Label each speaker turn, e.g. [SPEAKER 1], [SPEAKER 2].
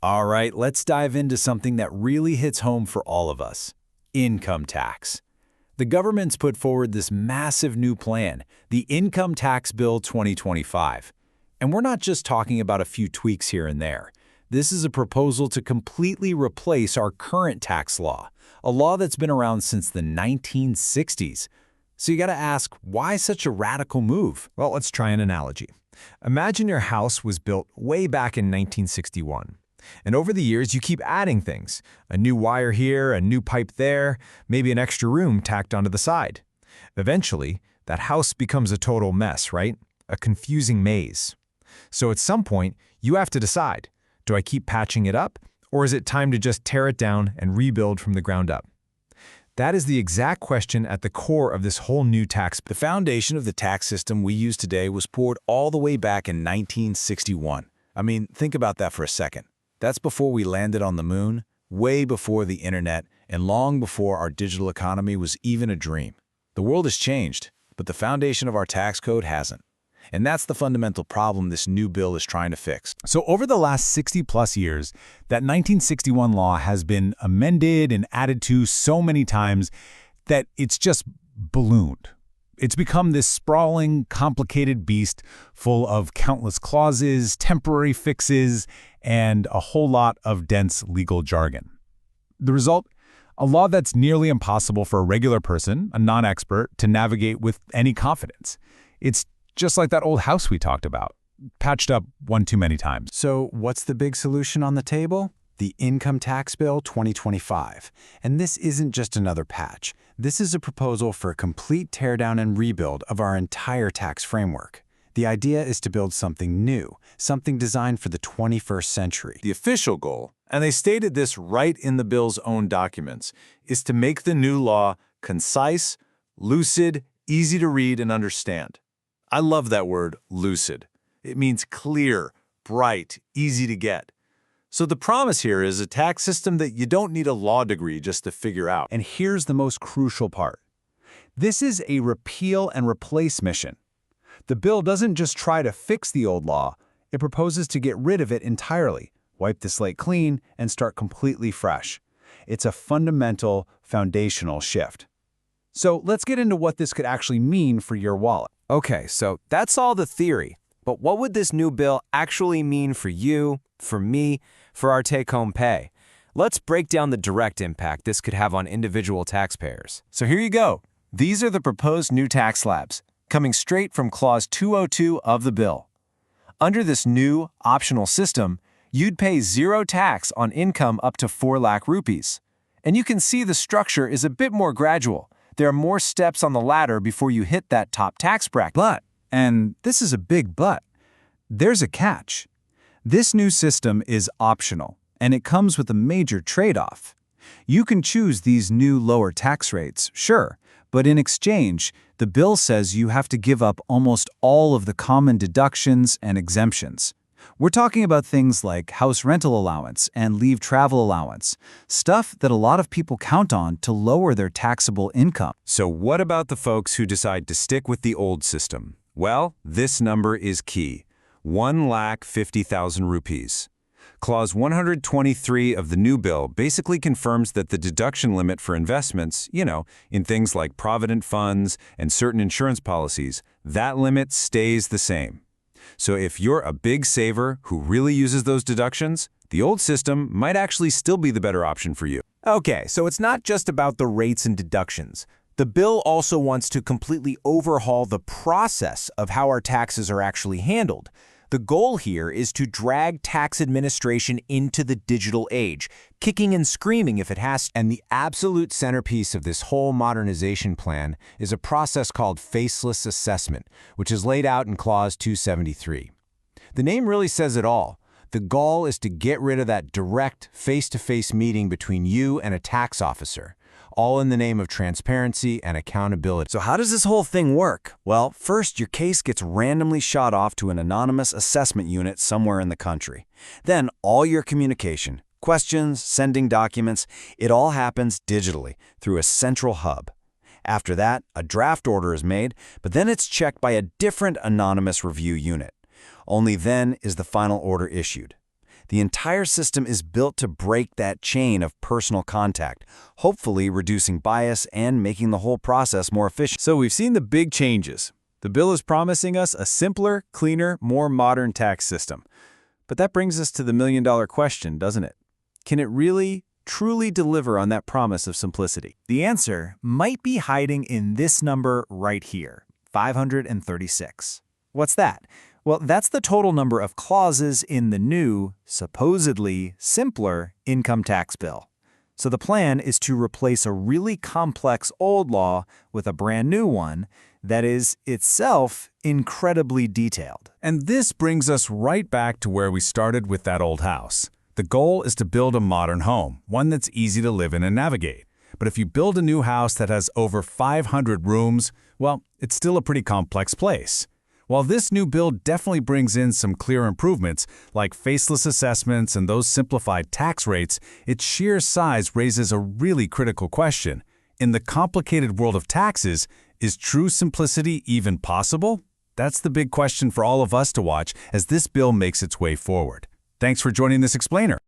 [SPEAKER 1] All right, let's dive into something that really hits home for all of us: income tax. The government's put forward this massive new plan, the Income Tax Bill 2025. And we're not just talking about a few tweaks here and there. This is a proposal to completely replace our current tax law, a law that's been around since the 1960s. So you gotta ask, why such a radical move?
[SPEAKER 2] Well, let's try an analogy. Imagine your house was built way back in 1961. And over the years, you keep adding things. A new wire here, a new pipe there, maybe an extra room tacked onto the side. Eventually, that house becomes a total mess, right? A confusing maze. So at some point, you have to decide, do I keep patching it up, or is it time to just tear it down and rebuild from the ground up? That is the exact question at the core of this whole new tax.
[SPEAKER 1] The foundation of the tax system we use today was poured all the way back in 1961. I mean, think about that for a second. That's before we landed on the moon, way before the internet, and long before our digital economy was even a dream. The world has changed, but the foundation of our tax code hasn't. And that's the fundamental problem this new bill is trying to fix.
[SPEAKER 3] So over the last 60-plus years, that 1961 law has been amended and added to so many times that it's just ballooned. It's become this sprawling, complicated beast full of countless clauses, temporary fixes, and a whole lot of dense legal jargon. The result? A law that's nearly impossible for a regular person, a non-expert, to navigate with any confidence. It's just like that old house we talked about, patched up one too many times.
[SPEAKER 1] So what's the big solution on the table? The Income Tax Bill 2025. And this isn't just another patch. This is a proposal for a complete teardown and rebuild of our entire tax framework. The idea is to build something new, something designed for the 21st century.
[SPEAKER 4] The official goal, and they stated this right in the bill's own documents, is to make the new law concise, lucid, easy to read and understand. I love that word, lucid. It means clear, bright, easy to get. So the promise here is a tax system that you don't need a law degree just to figure out.
[SPEAKER 3] And here's the most crucial part. This is a repeal and replace mission. The bill doesn't just try to fix the old law, it proposes to get rid of it entirely, wipe the slate clean, and start completely fresh. It's a fundamental, foundational shift. So let's get into what this could actually mean for your wallet.
[SPEAKER 2] Okay, so that's all the theory. But what would this new bill actually mean for you, for me, for our take-home pay? Let's break down the direct impact this could have on individual taxpayers.
[SPEAKER 5] So here you go. These are the proposed new tax slabs, coming straight from Clause 202 of the bill. Under this new, optional system, you'd pay zero tax on income up to 4 lakh rupees. And you can see the structure is a bit more gradual. There are more steps on the ladder before you hit that top tax bracket.
[SPEAKER 3] And this is a big but, there's a catch. This new system is optional, and it comes with a major trade-off. You can choose these new lower tax rates, sure, but in exchange, the bill says you have to give up almost all of the common deductions and exemptions. We're talking about things like house rental allowance and leave travel allowance, stuff that a lot of people count on to lower their taxable income.
[SPEAKER 4] So what about the folks who decide to stick with the old system? Well, this number is key: 1,50,000 rupees. Clause 123 of the new bill basically confirms that the deduction limit for investments, in things like provident funds and certain insurance policies, that limit stays the same. So if you're a big saver who really uses those deductions, the old system might actually still be the better option for you.
[SPEAKER 5] Okay, so it's not just about the rates and deductions. The bill also wants to completely overhaul the process of how our taxes are actually handled. The goal here is to drag tax administration into the digital age, kicking and screaming if it has to. And the absolute centerpiece of this whole modernization plan is a process called faceless assessment, which is laid out in Clause 273. The name really says it all. The goal is to get rid of that direct, face-to-face meeting between you and a tax officer, all in the name of transparency and accountability.
[SPEAKER 6] So how does this whole thing work? Well, first, your case gets randomly shot off to an anonymous assessment unit somewhere in the country. Then, all your communication, questions, sending documents, it all happens digitally through a central hub. After that, a draft order is made, but then it's checked by a different anonymous review unit. Only then is the final order issued. The entire system is built to break that chain of personal contact, hopefully reducing bias and making the whole process more efficient.
[SPEAKER 2] So we've seen the big changes. The bill is promising us a simpler, cleaner, more modern tax system. But that brings us to the million-dollar question, doesn't it? Can it really, truly deliver on that promise of simplicity?
[SPEAKER 5] The answer might be hiding in this number right here, 536. What's that? Well, that's the total number of clauses in the new, supposedly simpler income tax bill. So the plan is to replace a really complex old law with a brand new one that is itself incredibly detailed.
[SPEAKER 3] And this brings us right back to where we started with that old house. The goal is to build a modern home, one that's easy to live in and navigate. But if you build a new house that has over 500 rooms, well, it's still a pretty complex place. While this new bill definitely brings in some clear improvements, like faceless assessments and those simplified tax rates, its sheer size raises a really critical question. In the complicated world of taxes, is true simplicity even possible? That's the big question for all of us to watch as this bill makes its way forward. Thanks for joining this explainer.